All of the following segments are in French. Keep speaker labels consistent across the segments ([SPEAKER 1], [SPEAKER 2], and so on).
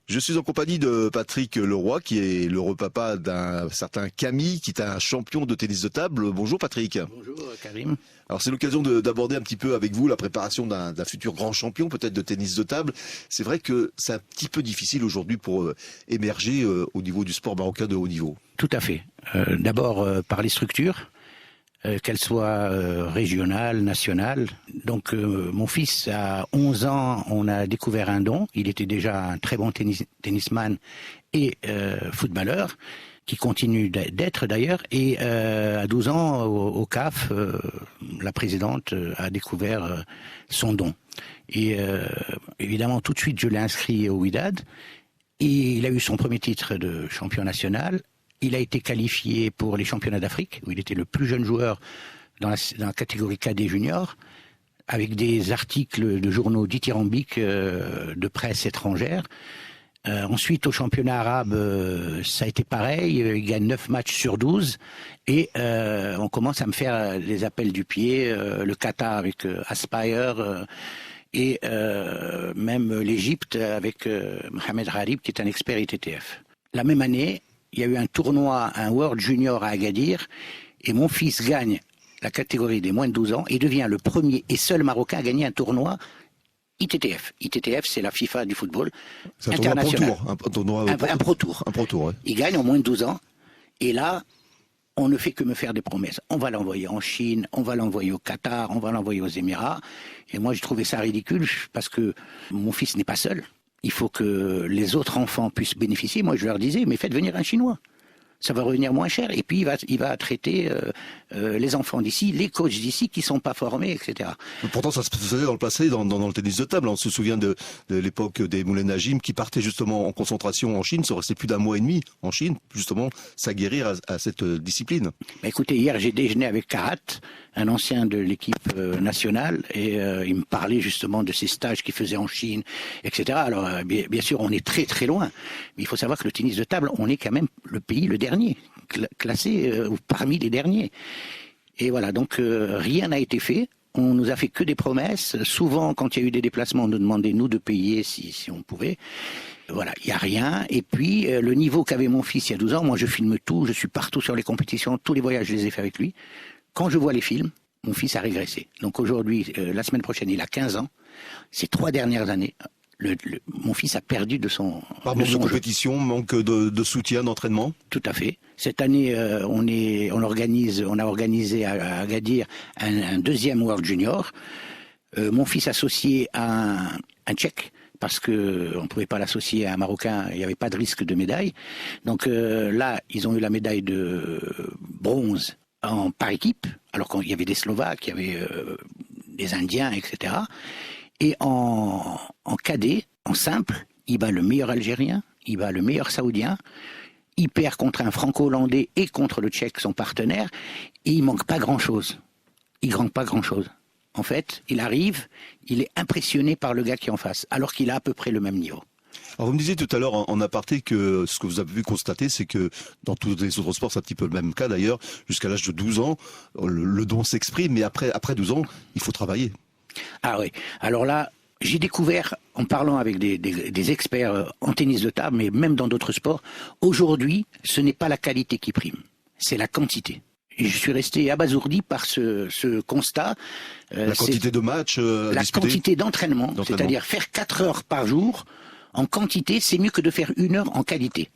[SPEAKER 1] Je suis en compagnie de Patrick Leroy, qui est l'heureux papa d'un certain Camille, qui est un champion de tennis de table. Bonjour Patrick.
[SPEAKER 2] Bonjour Karim.
[SPEAKER 1] Alors c'est l'occasion d'aborder un petit peu avec vous la préparation d'un futur grand champion, peut-être de tennis de table. C'est vrai que c'est un petit peu difficile aujourd'hui pour émerger au niveau du sport marocain de haut niveau.
[SPEAKER 2] Tout à fait. D'abord par les structures, qu'elles soient régionales, nationales. Donc mon fils, à 11 ans, on a découvert un don. Il était déjà un très bon tennisman et footballeur, qui continue d'être d'ailleurs. Et à 12 ans, au CAF, la présidente a découvert son don. Et évidemment, tout de suite, je l'ai inscrit au Wydad. Et il a eu son premier titre de champion national. Il a été qualifié pour les championnats d'Afrique, où il était le plus jeune joueur dans la catégorie cadet junior, avec des articles de journaux dithyrambiques de presse étrangère. Ensuite, au championnat arabe, ça a été pareil. Il gagne 9 matchs sur 12. Et on commence à me faire les appels du pied. Le Qatar avec Aspire et même l'Égypte avec Mohamed Harib, qui est un expert ITTF. La même année, il y a eu un tournoi, un World Junior à Agadir, et mon fils gagne la catégorie des moins de 12 ans et devient le premier et seul Marocain à gagner un tournoi ITTF. ITTF, c'est la FIFA du football international.
[SPEAKER 1] Un Pro Tour. Un Pro Tour, ouais.
[SPEAKER 2] Il gagne en moins de 12 ans, et là, on ne fait que me faire des promesses. On va l'envoyer en Chine, on va l'envoyer au Qatar, on va l'envoyer aux Émirats. Et moi, j'ai trouvé ça ridicule, parce que mon fils n'est pas seul. Il faut que les autres enfants puissent bénéficier. Moi, je leur disais, mais faites venir un Chinois. Ça va revenir moins cher. Et puis, il va traiter les enfants d'ici, les coachs d'ici qui ne sont pas formés, etc.
[SPEAKER 1] Pourtant, ça se faisait dans le passé, dans le tennis de table. On se souvient de l'époque des Moulay Najim qui partaient justement en concentration en Chine, sont restés plus d'un mois et demi en Chine, justement, s'aguerrir à cette discipline.
[SPEAKER 2] Bah écoutez, hier, j'ai déjeuné avec Karat, un ancien de l'équipe nationale, et il me parlait justement de ces stages qu'il faisait en Chine, etc. Alors, bien sûr, on est très très loin, mais il faut savoir que le tennis de table, on est quand même le pays le dernier, classé parmi les derniers. Et voilà, donc rien n'a été fait. On nous a fait que des promesses. Souvent, quand il y a eu des déplacements, on nous demandait, nous, de payer si on pouvait. Voilà, il n'y a rien. Et puis, le niveau qu'avait mon fils il y a 12 ans, moi je filme tout, je suis partout sur les compétitions, tous les voyages, je les ai faits avec lui. Quand je vois les films, mon fils a régressé. Donc aujourd'hui, la semaine prochaine, il a 15 ans. Ces 3 dernières années, mon fils a perdu de son...
[SPEAKER 1] Par manque de compétition, manque de soutien, d'entraînement.
[SPEAKER 2] Tout à fait. Cette année, on a organisé à Agadir un deuxième World Junior. Mon fils associé à un Tchèque, parce que on pouvait pas l'associer à un Marocain, il n'y avait pas de risque de médaille. Donc là, ils ont eu la médaille de bronze par équipe, alors qu'il y avait des Slovaques, il y avait des Indiens, etc. Et en cadet, en simple, il bat le meilleur Algérien, il bat le meilleur Saoudien, il perd contre un Franco-Hollandais et contre le Tchèque, son partenaire, et il manque pas grand-chose. Il manque pas grand-chose. En fait, il arrive, il est impressionné par le gars qui est en face, alors qu'il a à peu près le même niveau.
[SPEAKER 1] Alors vous me disiez tout à l'heure en aparté que ce que vous avez pu constater, c'est que dans tous les autres sports, c'est un petit peu le même cas d'ailleurs, jusqu'à l'âge de 12 ans, le don s'exprime, mais après 12 ans, il faut travailler.
[SPEAKER 2] Ah oui, alors là, j'ai découvert, en parlant avec des experts en tennis de table, mais même dans d'autres sports, aujourd'hui, ce n'est pas la qualité qui prime, c'est la quantité. Et je suis resté abasourdi par ce constat.
[SPEAKER 1] La quantité de matchs
[SPEAKER 2] la quantité d'entraînement, c'est-à-dire faire 4 heures par jour, en quantité, c'est mieux que de faire 1 heure en qualité.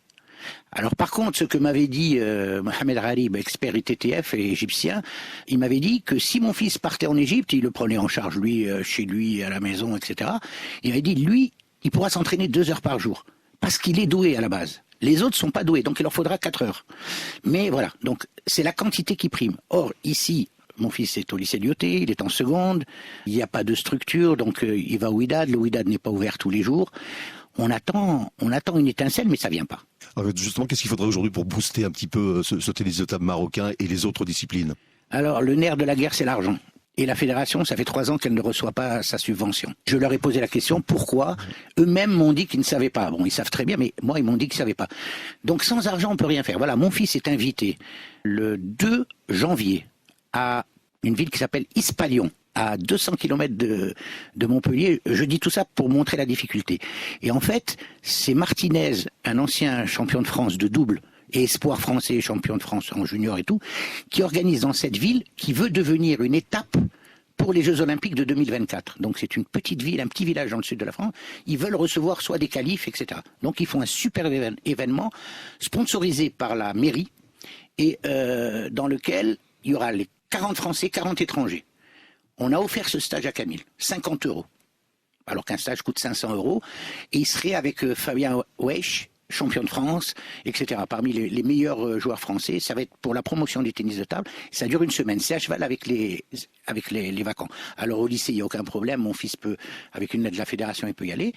[SPEAKER 2] Alors par contre, ce que m'avait dit Mohamed Harib, expert ITTF et égyptien, il m'avait dit que si mon fils partait en Égypte, il le prenait en charge lui, chez lui, à la maison, etc. Il m'avait dit, lui, il pourra s'entraîner 2 heures par jour, parce qu'il est doué à la base. Les autres sont pas doués, donc il leur faudra 4 heures. Mais voilà, donc c'est la quantité qui prime. Or, ici, mon fils est au lycée Lyoté, il est en seconde, il n'y a pas de structure, donc il va au Wydad, le Wydad n'est pas ouvert tous les jours. On attend une étincelle, mais ça vient pas.
[SPEAKER 1] Alors justement, qu'est-ce qu'il faudrait aujourd'hui pour booster un petit peu ce tennis de table marocain et les autres disciplines?
[SPEAKER 2] Alors, le nerf de la guerre, c'est l'argent. Et la fédération, ça fait 3 ans qu'elle ne reçoit pas sa subvention. Je leur ai posé la question, pourquoi? Eux-mêmes m'ont dit qu'ils ne savaient pas. Bon, ils savent très bien, mais moi, ils m'ont dit qu'ils ne savaient pas. Donc, sans argent, on peut rien faire. Voilà, mon fils est invité le 2 janvier à une ville qui s'appelle Ispalion. à 200 km de Montpellier. Je dis tout ça pour montrer la difficulté. Et en fait, c'est Martinez, un ancien champion de France de double, et espoir français, champion de France en junior et tout, qui organise dans cette ville, qui veut devenir une étape pour les Jeux Olympiques de 2024. Donc c'est une petite ville, un petit village dans le sud de la France. Ils veulent recevoir soit des qualifs, etc. Donc ils font un super événement sponsorisé par la mairie et dans lequel il y aura les 40 Français, 40 étrangers. On a offert ce stage à Camille, 50 €, alors qu'un stage coûte 500 €, et il serait avec Fabien Weich, champion de France, etc. Parmi les meilleurs joueurs français. Ça va être pour la promotion du tennis de table. Ça dure une semaine. C'est à cheval avec les vacants. Alors au lycée, il n'y a aucun problème. Mon fils peut, avec une aide de la fédération, il peut y aller.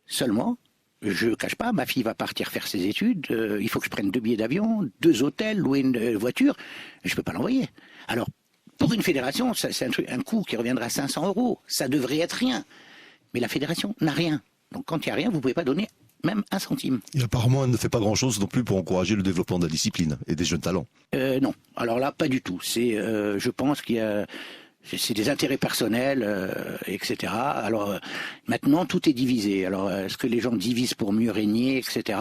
[SPEAKER 2] Seulement, je ne cache pas, ma fille va partir faire ses études. Il faut que je prenne 2 billets d'avion, 2 hôtels, louer une voiture. Je ne peux pas l'envoyer. Alors, pour une fédération, c'est un coût qui reviendra à 500 €. Ça devrait être rien. Mais la fédération n'a rien. Donc quand il n'y a rien, vous ne pouvez pas donner même 1 centime.
[SPEAKER 1] Et apparemment, elle ne fait pas grand-chose non plus pour encourager le développement de la discipline et des jeunes talents.
[SPEAKER 2] Non, alors là, pas du tout. Je pense qu'il y a... C'est des intérêts personnels, etc. Alors maintenant, tout est divisé. Alors, est-ce que les gens divisent pour mieux régner, etc.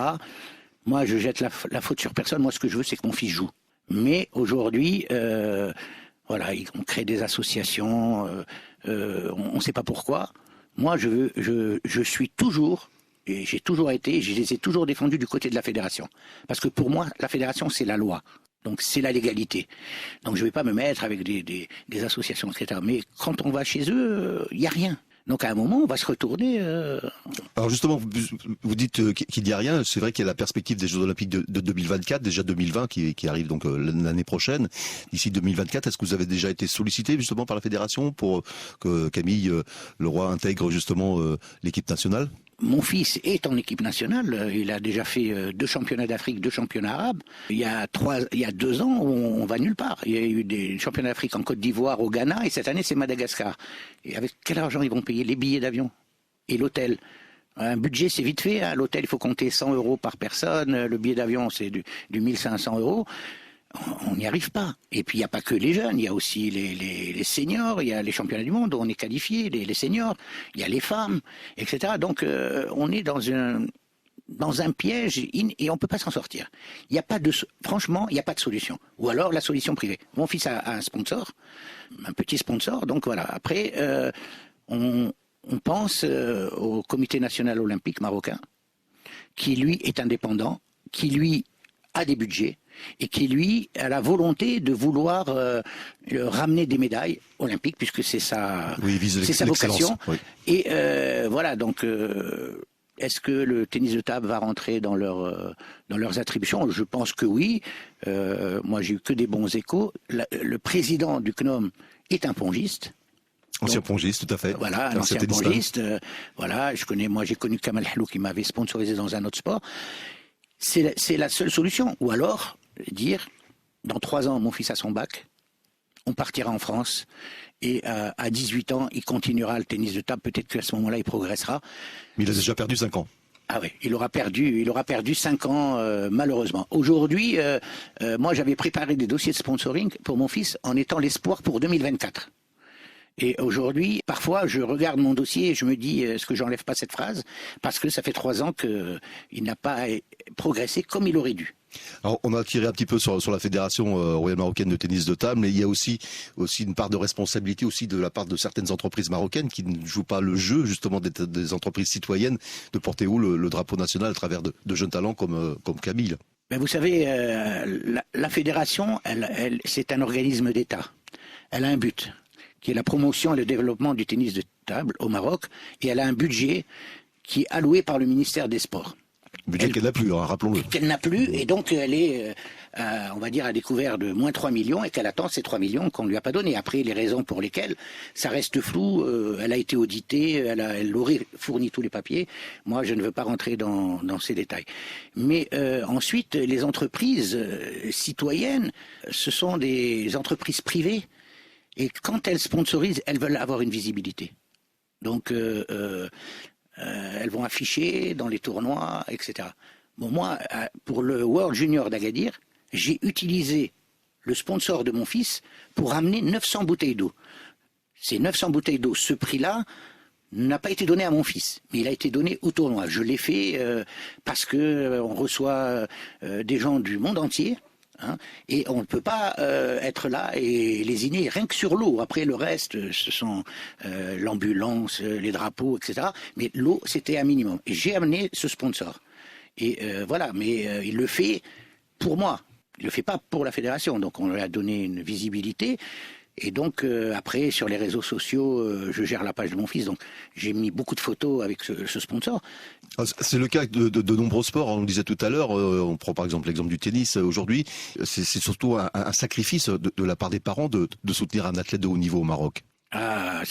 [SPEAKER 2] Moi, je jette la faute sur personne. Moi, ce que je veux, c'est que mon fils joue. Mais aujourd'hui... voilà, on crée des associations, on ne sait pas pourquoi. Moi, je suis toujours, et j'ai toujours été, je les ai toujours défendus du côté de la fédération. Parce que pour moi, la fédération, c'est la loi. Donc, c'est la légalité. Donc, je ne vais pas me mettre avec des associations, etc. Mais quand on va chez eux, il n'y a rien. Donc à un moment, on va se retourner.
[SPEAKER 1] Alors justement, vous dites qu'il n'y a rien. C'est vrai qu'il y a la perspective des Jeux Olympiques de 2024, déjà 2020 qui arrive donc l'année prochaine. D'ici 2024, est-ce que vous avez déjà été sollicité justement par la fédération pour que Camille Leroy intègre justement l'équipe nationale ?
[SPEAKER 2] Mon fils est en équipe nationale. Il a déjà fait 2 championnats d'Afrique, 2 championnats arabes. Il y a 2 ans, on va nulle part. Il y a eu des championnats d'Afrique en Côte d'Ivoire, au Ghana, et cette année, c'est Madagascar. Et avec quel argent ils vont payer les billets d'avion et l'hôtel ? Un budget, c'est vite fait. Hein. L'hôtel, il faut compter 100 € par personne. Le billet d'avion, c'est du 1500 €. On n'y arrive pas. Et puis il n'y a pas que les jeunes, il y a aussi les seniors, il y a les championnats du monde où on est qualifié, les seniors, il y a les femmes, etc. Donc on est dans un piège et on ne peut pas s'en sortir. Franchement, il n'y a pas de solution. Ou alors la solution privée. Mon fils a un sponsor, un petit sponsor, donc voilà. Après, on pense au Comité national olympique marocain, qui lui est indépendant, qui lui a des budgets, et qui, lui, a la volonté de vouloir ramener des médailles olympiques, puisque c'est sa vocation. Oui. Et voilà, donc, est-ce que le tennis de table va rentrer dans leurs attributions ? Je pense que oui. Moi, j'ai eu que des bons échos. Le président du CNOM est un pongiste.
[SPEAKER 1] Ancien pongiste, tout à fait.
[SPEAKER 2] Voilà, un ancien pongiste. Voilà, j'ai connu Kamal Halou qui m'avait sponsorisé dans un autre sport. C'est la seule solution. Ou alors, dire, dans 3 ans, mon fils a son bac, on partira en France, et à 18 ans, il continuera le tennis de table, peut-être qu'à ce moment-là, il progressera.
[SPEAKER 1] Mais il a déjà perdu 5 ans.
[SPEAKER 2] Ah oui, il aura perdu 5 ans, malheureusement. Aujourd'hui, moi, j'avais préparé des dossiers de sponsoring pour mon fils en étant l'espoir pour 2024. Et aujourd'hui, parfois, je regarde mon dossier et je me dis, est-ce que j'enlève pas cette phrase ? Parce que ça fait 3 ans qu'il n'a pas progressé comme il aurait dû.
[SPEAKER 1] Alors, on a tiré un petit peu sur la Fédération royale marocaine de tennis de table, mais il y a aussi une part de responsabilité aussi de la part de certaines entreprises marocaines qui ne jouent pas le jeu, justement, des entreprises citoyennes, de porter haut le drapeau national à travers de jeunes talents comme Camille.
[SPEAKER 2] Ben vous savez, la Fédération, c'est un organisme d'État. Elle a un but, qui est la promotion et le développement du tennis de table au Maroc, et elle a un budget qui est alloué par le ministère des Sports.
[SPEAKER 1] Budget qu'elle n'a plus, hein, rappelons-le.
[SPEAKER 2] Qu'elle n'a plus, et donc elle est, on va dire, à découvert de moins 3 millions, et qu'elle attend ces 3 millions qu'on ne lui a pas donnés. Après, les raisons pour lesquelles, ça reste flou, elle a été auditée, elle aurait fourni tous les papiers. Moi, je ne veux pas rentrer dans ces détails. Mais ensuite, les entreprises citoyennes, ce sont des entreprises privées, et quand elles sponsorisent, elles veulent avoir une visibilité. Donc, elles vont afficher dans les tournois, etc. Bon, moi, pour le World Junior d'Agadir, j'ai utilisé le sponsor de mon fils pour ramener 900 bouteilles d'eau. Ces 900 bouteilles d'eau, ce prix-là, n'a pas été donné à mon fils, mais il a été donné au tournoi. Je l'ai fait parce que on reçoit des gens du monde entier. Hein, et on ne peut pas être là et lésiner rien que sur l'eau. Après le reste, ce sont l'ambulance, les drapeaux, etc. Mais l'eau, c'était un minimum. Et j'ai amené ce sponsor. Et voilà, mais il le fait pour moi. Il le fait pas pour la fédération. Donc on lui a donné une visibilité. Et donc après sur les réseaux sociaux, je gère la page de mon fils, donc j'ai mis beaucoup de photos avec ce sponsor.
[SPEAKER 1] C'est le cas de nombreux sports, on le disait tout à l'heure, on prend par exemple l'exemple du tennis aujourd'hui, c'est surtout un sacrifice de la part des parents de soutenir un athlète de haut niveau au Maroc.
[SPEAKER 2] Ah,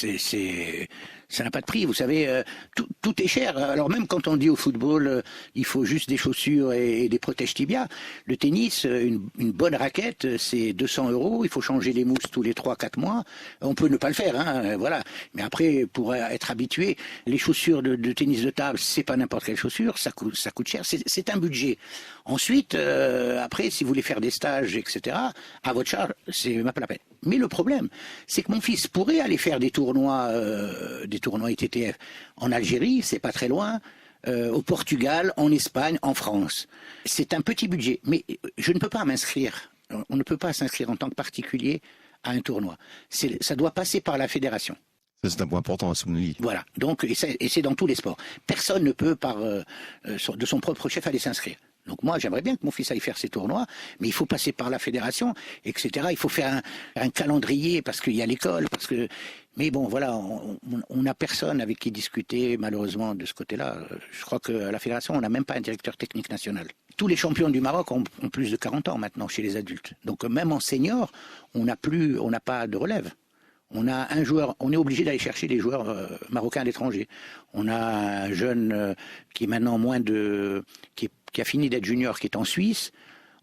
[SPEAKER 2] ça n'a pas de prix. Vous savez, tout est cher. Alors même quand on dit au football, il faut juste des chaussures et des protèges tibias. Le tennis, une bonne raquette, c'est 200 €. Il faut changer les mousses tous les 3-4 mois. On peut ne pas le faire, hein, voilà. Mais après, pour être habitué, les chaussures de tennis de table, c'est pas n'importe quelle chaussure. Ça coûte cher. C'est un budget. Ensuite, après, si vous voulez faire des stages, etc., à votre charge, c'est même pas la peine. Mais le problème, c'est que mon fils pourrait aller faire des tournois ITTF en Algérie, c'est pas très loin, au Portugal, en Espagne, en France. C'est un petit budget, mais je ne peux pas m'inscrire. On ne peut pas s'inscrire en tant que particulier à un tournoi. Ça doit passer par la fédération.
[SPEAKER 1] C'est un point important à souligner.
[SPEAKER 2] Voilà. Donc, et c'est dans tous les sports. Personne ne peut de son propre chef aller s'inscrire. Donc moi, j'aimerais bien que mon fils aille faire ses tournois, mais il faut passer par la fédération, etc. Il faut faire un calendrier parce qu'il y a l'école, Mais bon, voilà, on n'a personne avec qui discuter, malheureusement, de ce côté-là. Je crois qu'à la fédération, on n'a même pas un directeur technique national. Tous les champions du Maroc ont plus de 40 ans maintenant chez les adultes. Donc même en senior, on n'a pas de relève. On a un joueur, on est obligé d'aller chercher des joueurs marocains à l'étranger. On a un jeune qui est maintenant qui a fini d'être junior, qui est en Suisse.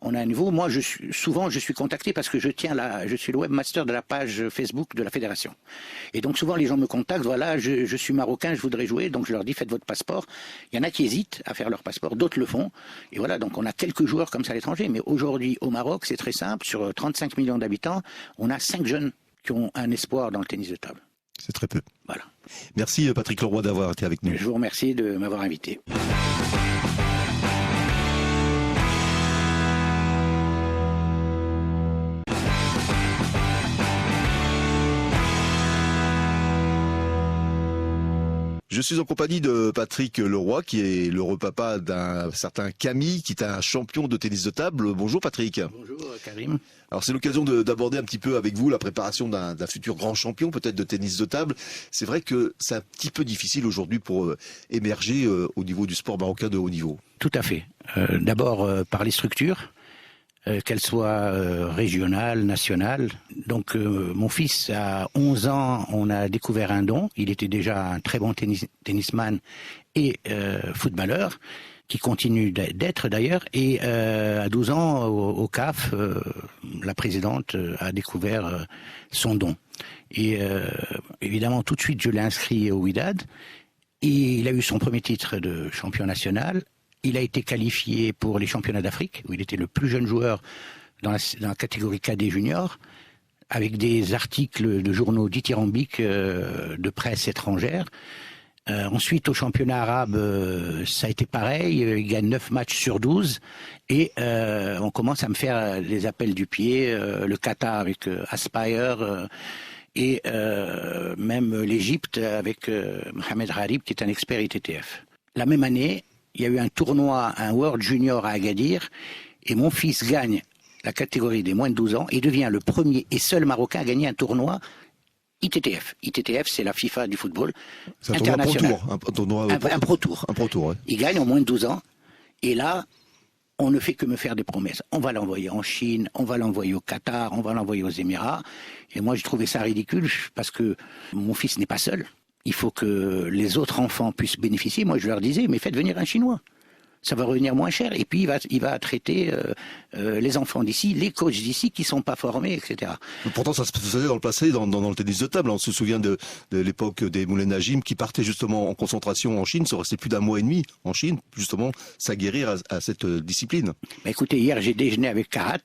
[SPEAKER 2] On a un niveau. Moi, je suis contacté parce que je suis le webmaster de la page Facebook de la fédération. Et donc souvent les gens me contactent. Voilà, je suis marocain, je voudrais jouer. Donc je leur dis faites votre passeport. Il y en a qui hésitent à faire leur passeport, d'autres le font. Et voilà, donc on a quelques joueurs comme ça à l'étranger. Mais aujourd'hui au Maroc, c'est très simple. Sur 35 millions d'habitants, on a 5 jeunes qui ont un espoir dans le tennis de table.
[SPEAKER 1] C'est très peu.
[SPEAKER 2] Voilà.
[SPEAKER 1] Merci Patrick Leroy d'avoir été avec nous.
[SPEAKER 2] Je vous remercie de m'avoir invité.
[SPEAKER 1] Je suis en compagnie de Patrick Leroy, qui est l'heureux papa d'un certain Camille, qui est un champion de tennis de table. Bonjour Patrick.
[SPEAKER 2] Bonjour Karim.
[SPEAKER 1] Alors c'est l'occasion d'aborder un petit peu avec vous la préparation d'un futur grand champion, peut-être de tennis de table. C'est vrai que c'est un petit peu difficile aujourd'hui pour émerger au niveau du sport marocain de haut niveau.
[SPEAKER 2] Tout à fait. D'abord par les structures. Qu'elle soit régionale, nationale. Donc mon fils, à 11 ans, on a découvert un don. Il était déjà un très bon tennisman et footballeur, qui continue d'être d'ailleurs. Et à 12 ans, au CAF, la présidente a découvert son don. Et évidemment, tout de suite, je l'ai inscrit au Wydad. Et il a eu son premier titre de champion national. Il a été qualifié pour les championnats d'Afrique, où il était le plus jeune joueur dans la catégorie cadet junior, avec des articles de journaux dithyrambiques de presse étrangère. Ensuite, au championnat arabe, ça a été pareil. Il gagne 9 matchs sur 12. Et on commence à me faire les appels du pied. Le Qatar avec Aspire. Et même l'Égypte avec Mohamed Harib, qui est un expert ITTF. La même année, il y a eu un tournoi, un World Junior à Agadir, et mon fils gagne la catégorie des moins de 12 ans et devient le premier et seul Marocain à gagner un tournoi ITTF. ITTF, c'est la FIFA du football international.
[SPEAKER 1] Un Pro Tour.
[SPEAKER 2] Un Pro Tour.
[SPEAKER 1] Un Pro Tour, ouais.
[SPEAKER 2] Il gagne en moins de 12 ans, et là, on ne fait que me faire des promesses. On va l'envoyer en Chine, on va l'envoyer au Qatar, on va l'envoyer aux Émirats. Et moi, j'ai trouvé ça ridicule, parce que mon fils n'est pas seul. Il faut que les autres enfants puissent bénéficier. Moi, je leur disais, mais faites venir un Chinois. Ça va revenir moins cher. Et puis il va traiter les enfants d'ici, les coachs d'ici qui sont pas formés, etc.
[SPEAKER 1] Pourtant, ça se faisait dans le passé, dans le tennis de table. On se souvient de l'époque des Moulay Najim qui partaient justement en concentration en Chine, sont restés plus d'un mois et demi en Chine, justement s'aguerrir à cette discipline.
[SPEAKER 2] Bah écoutez, hier j'ai déjeuné avec Karat,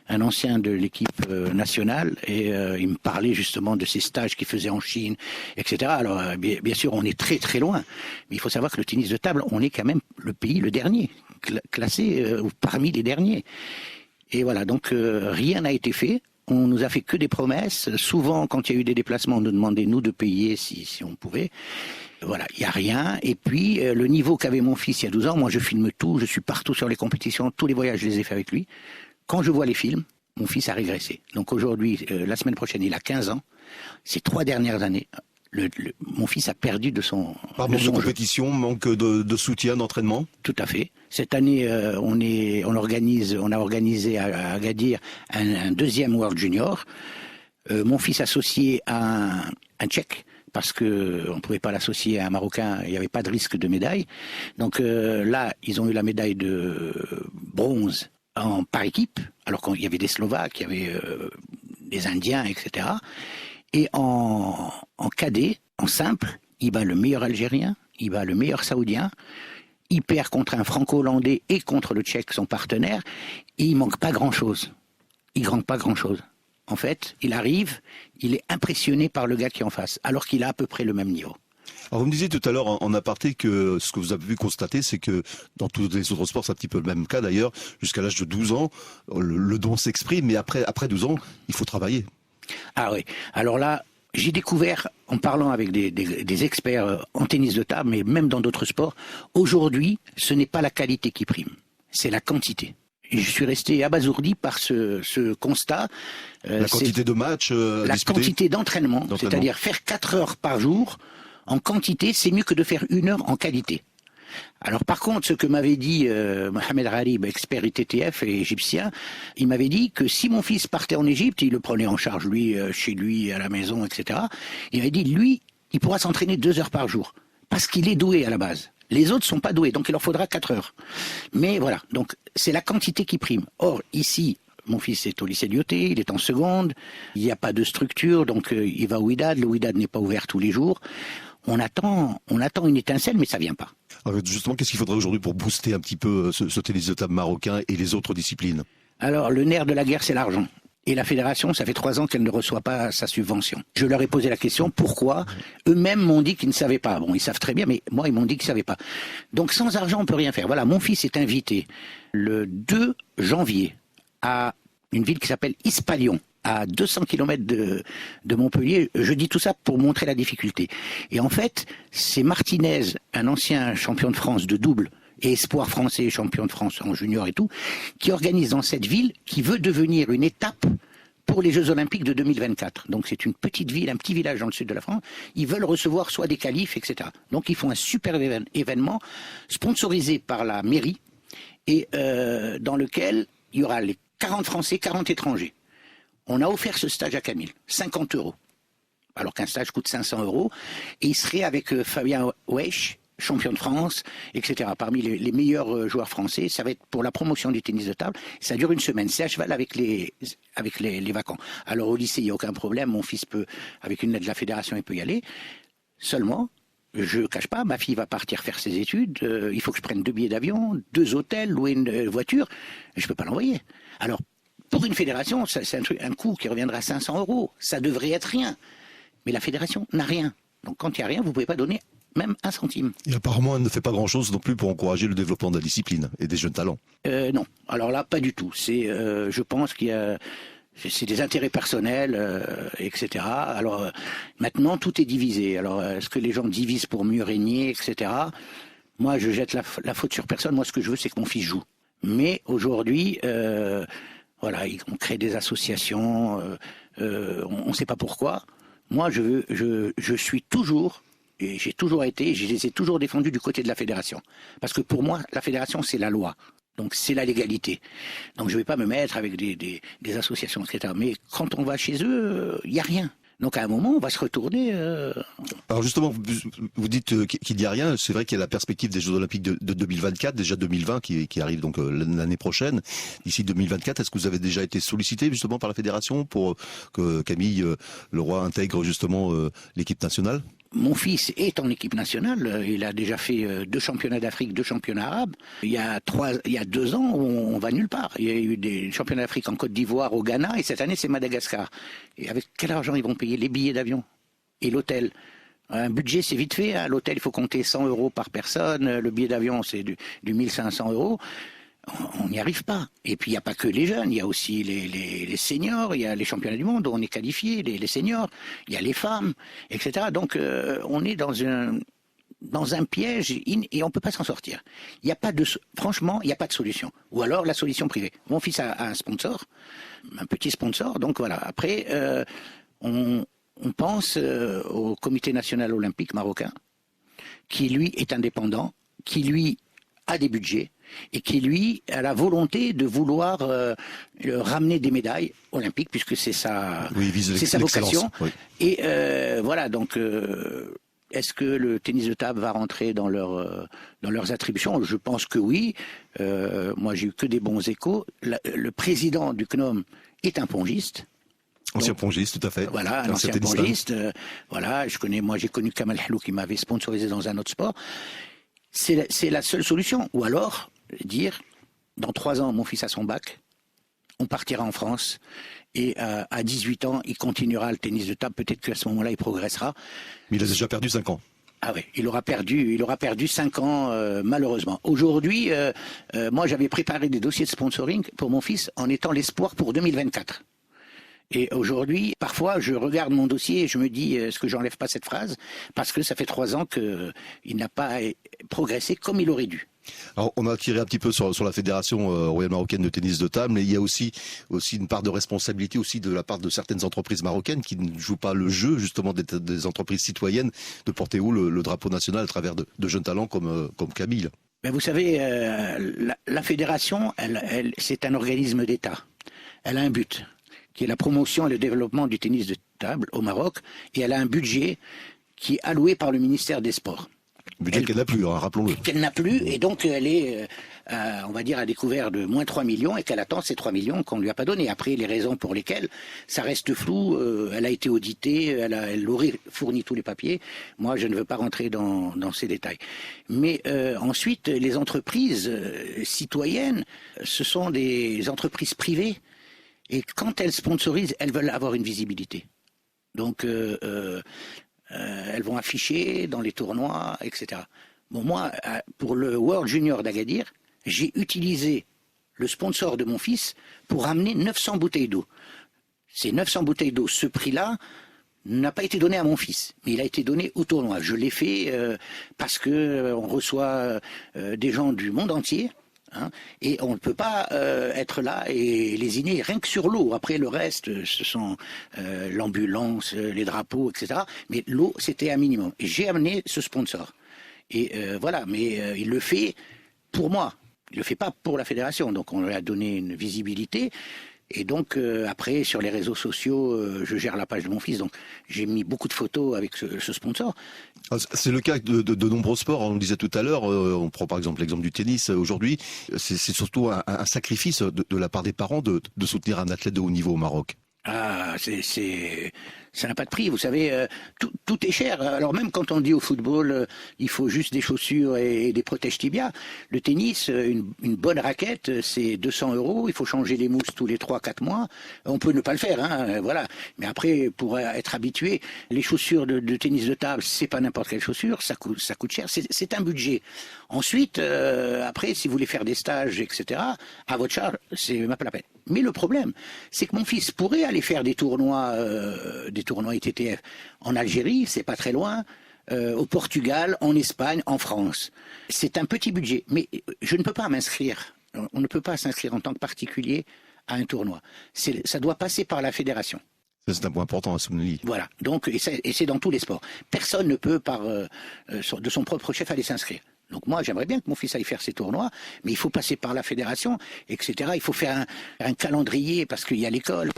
[SPEAKER 2] un ancien de l'équipe nationale, et il me parlait justement de ces stages qu'il faisait en Chine, etc. Alors bien sûr, on est très très loin, mais il faut savoir que le tennis de table, on est quand même le pays le dernier, classé parmi les derniers. Et voilà, donc rien n'a été fait. On nous a fait que des promesses. Souvent, quand il y a eu des déplacements, on nous demandait, nous, de payer si on pouvait. Voilà, il n'y a rien. Et puis, le niveau qu'avait mon fils il y a 12 ans, moi, je filme tout, je suis partout sur les compétitions, tous les voyages, je les ai faits avec lui. Quand je vois les films, mon fils a régressé. Donc aujourd'hui, la semaine prochaine, il a 15 ans. Ces 3 dernières années, mon fils a perdu de son
[SPEAKER 1] Par manque de compétition, manque de soutien, d'entraînement.
[SPEAKER 2] Tout à fait. Cette année, on a organisé à Agadir un deuxième World Junior. Mon fils associé à un Tchèque, parce que on pouvait pas l'associer à un Marocain, il n'y avait pas de risque de médaille. Donc là, ils ont eu la médaille de bronze par équipe, alors qu'il y avait des Slovaques, il y avait des Indiens, etc. Et en cadet, en simple, il bat le meilleur Algérien, il bat le meilleur Saoudien, il perd contre un Franco-Hollandais et contre le Tchèque, son partenaire, et il manque pas grand-chose. Il manque pas grand-chose. En fait, il arrive, il est impressionné par le gars qui est en face, alors qu'il a à peu près le même niveau.
[SPEAKER 1] Alors vous me disiez tout à l'heure en aparté que ce que vous avez pu constater, c'est que dans tous les autres sports, c'est un petit peu le même cas d'ailleurs, jusqu'à l'âge de 12 ans, le don s'exprime, mais après 12 ans, il faut travailler.
[SPEAKER 2] Ah oui, alors là, j'ai découvert, en parlant avec des experts en tennis de table, mais même dans d'autres sports, aujourd'hui, ce n'est pas la qualité qui prime, c'est la quantité. Et je suis resté abasourdi par ce constat.
[SPEAKER 1] La quantité de matchs
[SPEAKER 2] la quantité d'entraînement, c'est-à-dire faire 4 heures par jour, en quantité, c'est mieux que de faire 1 heure en qualité. Alors par contre, ce que m'avait dit Mohamed Gharib, expert ITTF et égyptien, il m'avait dit que si mon fils partait en Égypte, il le prenait en charge lui, chez lui, à la maison, etc. Il m'avait dit, lui, il pourra s'entraîner 2 heures par jour, parce qu'il est doué à la base. Les autres sont pas doués, donc il leur faudra 4 heures. Mais voilà, donc c'est la quantité qui prime. Or, ici, mon fils est au lycée Lyoté, il est en seconde, il n'y a pas de structure, donc il va au Wydad, le Wydad n'est pas ouvert tous les jours. On attend une étincelle, mais ça vient pas.
[SPEAKER 1] Alors justement, qu'est-ce qu'il faudrait aujourd'hui pour booster un petit peu ce tennis de table marocain et les autres disciplines?
[SPEAKER 2] Alors, le nerf de la guerre, c'est l'argent. Et la fédération, ça fait 3 ans qu'elle ne reçoit pas sa subvention. Je leur ai posé la question, pourquoi? Eux-mêmes m'ont dit qu'ils ne savaient pas. Bon, ils savent très bien, mais moi, ils m'ont dit qu'ils ne savaient pas. Donc, sans argent, on peut rien faire. Voilà, mon fils est invité le 2 janvier à une ville qui s'appelle Ispalion, à 200 km de Montpellier. Je dis tout ça pour montrer la difficulté. Et en fait, c'est Martinez, un ancien champion de France de double, et espoir français, champion de France en junior et tout, qui organise dans cette ville, qui veut devenir une étape pour les Jeux Olympiques de 2024. Donc c'est une petite ville, un petit village dans le sud de la France. Ils veulent recevoir soit des qualifs, etc. Donc ils font un super événement sponsorisé par la mairie et dans lequel il y aura les 40 Français, 40 étrangers. On a offert ce stage à Camille, 50 €. Alors qu'un stage coûte 500 €. Et il serait avec Fabien Weich, champion de France, etc. Parmi les meilleurs joueurs français. Ça va être pour la promotion du tennis de table. Ça dure 1 semaine. C'est à cheval avec les vacants. Alors au lycée, il n'y a aucun problème. Mon fils peut, avec une aide de la fédération, il peut y aller. Seulement, je ne cache pas, ma fille va partir faire ses études. Il faut que je prenne 2 billets d'avion, 2 hôtels, louer une voiture. Je ne peux pas l'envoyer. Alors, pour une fédération, c'est un coût qui reviendra à 500 €. Ça devrait être rien. Mais la fédération n'a rien. Donc quand il n'y a rien, vous ne pouvez pas donner même 1 centime.
[SPEAKER 1] Et apparemment, elle ne fait pas grand-chose non plus pour encourager le développement de la discipline et des jeunes talents.
[SPEAKER 2] Non, alors là, pas du tout. Je pense qu'il y a... C'est des intérêts personnels, etc. Alors maintenant, tout est divisé. Alors, est-ce que les gens divisent pour mieux régner, etc. Moi, je jette la faute sur personne. Moi, ce que je veux, c'est que mon fils joue. Mais aujourd'hui... voilà, on crée des associations, on ne sait pas pourquoi. Moi, je suis toujours, et j'ai toujours été, je les ai toujours défendus du côté de la fédération. Parce que pour moi, la fédération, c'est la loi. Donc, c'est la légalité. Donc, je ne vais pas me mettre avec des associations, etc. Mais quand on va chez eux, il n'y a rien. Donc à un moment, on va se retourner.
[SPEAKER 1] Alors justement, vous dites qu'il n'y a rien. C'est vrai qu'il y a la perspective des Jeux Olympiques de 2024, déjà 2020 qui arrive donc l'année prochaine. D'ici 2024, est-ce que vous avez déjà été sollicité justement par la fédération pour que Camille Leroy intègre justement l'équipe nationale?
[SPEAKER 2] Mon fils est en équipe nationale. Il a déjà fait 2 championnats d'Afrique, 2 championnats arabes. Il y a 2 ans, on va nulle part. Il y a eu des championnats d'Afrique en Côte d'Ivoire, au Ghana, et cette année, c'est Madagascar. Et avec quel argent ils vont payer les billets d'avion et l'hôtel? Un budget, c'est vite fait. Hein. L'hôtel, il faut compter 100 € par personne. Le billet d'avion, c'est du 1500 €. On n'y arrive pas. Et puis il n'y a pas que les jeunes, il y a aussi les seniors, il y a les championnats du monde où on est qualifié, les seniors, il y a les femmes, etc. Donc on est dans un piège et on peut pas s'en sortir. Il y a pas franchement, il n'y a pas de solution. Ou alors la solution privée. Mon fils a un sponsor, un petit sponsor, donc voilà. Après, on pense au Comité national olympique marocain, qui lui est indépendant, qui lui a des budgets, et qui, lui, a la volonté de vouloir ramener des médailles olympiques, puisque c'est sa vocation. Oui. Et voilà, donc, est-ce que le tennis de table va rentrer dans leurs attributions? Je pense que oui. Moi, j'ai eu que des bons échos. Le président du CNOM est un pongiste.
[SPEAKER 1] Ancien pongiste, tout à fait.
[SPEAKER 2] Voilà, un ancien pongiste. Voilà, j'ai connu Kamal Halou qui m'avait sponsorisé dans un autre sport. C'est la seule solution. Ou alors, dire, dans 3 ans, mon fils a son bac, on partira en France, et à 18 ans, il continuera le tennis de table, peut-être qu'à ce moment-là, il progressera.
[SPEAKER 1] Mais il a déjà perdu 5 ans.
[SPEAKER 2] Ah oui, il aura perdu 5 ans, malheureusement. Aujourd'hui, moi, j'avais préparé des dossiers de sponsoring pour mon fils en étant l'espoir pour 2024. Et aujourd'hui, parfois, je regarde mon dossier et je me dis, est-ce que j'enlève pas cette phrase? Parce que ça fait 3 ans qu'il n'a pas progressé comme il aurait dû.
[SPEAKER 1] Alors, on a tiré un petit peu sur la fédération royale marocaine de tennis de table, mais il y a aussi une part de responsabilité aussi de la part de certaines entreprises marocaines qui ne jouent pas le jeu, justement, des entreprises citoyennes, de porter haut le drapeau national à travers de jeunes talents comme Camille.
[SPEAKER 2] Ben vous savez, la fédération, c'est un organisme d'État. Elle a un but, qui est la promotion et le développement du tennis de table au Maroc, et elle a un budget qui est alloué par le ministère des Sports.
[SPEAKER 1] Budget qu'elle n'a plus, hein, rappelons-le.
[SPEAKER 2] Qu'elle n'a plus, et donc elle est, on va dire, à découvert de moins 3 millions, et qu'elle attend ces 3 millions qu'on ne lui a pas donnés. Après, les raisons pour lesquelles, ça reste flou, elle a été auditée, elle aurait fourni tous les papiers. Moi, je ne veux pas rentrer dans ces détails. Mais ensuite, les entreprises citoyennes, ce sont des entreprises privées, et quand elles sponsorisent, elles veulent avoir une visibilité. Donc, elles vont afficher dans les tournois, etc. Bon, moi, pour le World Junior d'Agadir, j'ai utilisé le sponsor de mon fils pour ramener 900 bouteilles d'eau. Ces 900 bouteilles d'eau, ce prix-là n'a pas été donné à mon fils, mais il a été donné au tournoi. Je l'ai fait parce que on reçoit des gens du monde entier. Hein, et on ne peut pas être là et lésiner rien que sur l'eau. Après, le reste, ce sont l'ambulance, les drapeaux, etc. Mais l'eau, c'était un minimum. Et j'ai amené ce sponsor. Et voilà, mais il le fait pour moi. Il le fait pas pour la fédération. Donc, on lui a donné une visibilité. Et donc, après, sur les réseaux sociaux, je gère la page de mon fils. Donc, j'ai mis beaucoup de photos avec ce sponsor.
[SPEAKER 1] C'est le cas de nombreux sports. On le disait tout à l'heure. On prend par exemple l'exemple du tennis. Aujourd'hui, c'est surtout un sacrifice de la part des parents de soutenir un athlète de haut niveau au Maroc.
[SPEAKER 2] Ah, ça n'a pas de prix. Vous savez, tout est cher. Alors même quand on dit au football, il faut juste des chaussures et des protèges tibias. Le tennis, une bonne raquette, c'est 200 €. Il faut changer les mousses tous les 3-4 mois. On peut ne pas le faire, hein, voilà. Mais après, pour être habitué, les chaussures de tennis de table, c'est pas n'importe quelle chaussure. Ça coûte cher. C'est un budget. Ensuite, après, si vous voulez faire des stages, etc., à votre charge, c'est même pas la peine. Mais le problème, c'est que mon fils pourrait aller faire des tournois ITTF en Algérie, c'est pas très loin, au Portugal, en Espagne, en France. C'est un petit budget, mais je ne peux pas m'inscrire. On ne peut pas s'inscrire en tant que particulier à un tournoi. Ça doit passer par la fédération.
[SPEAKER 1] C'est un point important à souligner.
[SPEAKER 2] Voilà. Donc, et c'est dans tous les sports. Personne ne peut de son propre chef aller s'inscrire. Donc moi, j'aimerais bien que mon fils aille faire ses tournois, mais il faut passer par la fédération, etc. Il faut faire un calendrier parce qu'il y a l'école,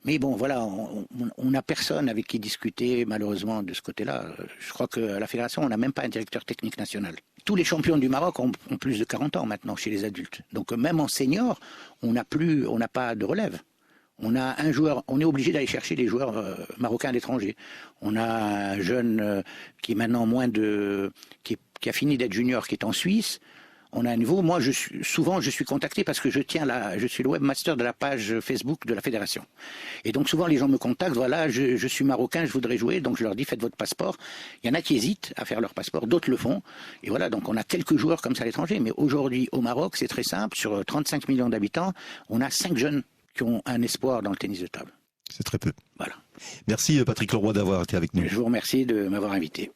[SPEAKER 2] Mais bon, voilà, on n'a personne avec qui discuter, malheureusement, de ce côté-là. Je crois qu'à la fédération, on n'a même pas un directeur technique national. Tous les champions du Maroc ont plus de 40 ans maintenant chez les adultes. Donc même en senior, on n'a pas de relève. On a un joueur, on est obligé d'aller chercher des joueurs marocains à l'étranger. On a un jeune qui est maintenant qui a fini d'être junior, qui est en Suisse. On a un niveau. Moi, je suis contacté parce que je suis le webmaster de la page Facebook de la fédération. Et donc souvent les gens me contactent. Voilà, je suis marocain, je voudrais jouer. Donc je leur dis faites votre passeport. Il y en a qui hésitent à faire leur passeport, d'autres le font. Et voilà, donc on a quelques joueurs comme ça à l'étranger. Mais aujourd'hui au Maroc, c'est très simple. Sur 35 millions d'habitants, on a 5 jeunes qui ont un espoir dans le tennis de table.
[SPEAKER 1] C'est très peu.
[SPEAKER 2] Voilà.
[SPEAKER 1] Merci Patrick Leroy d'avoir été avec nous.
[SPEAKER 2] Je vous remercie de m'avoir invité.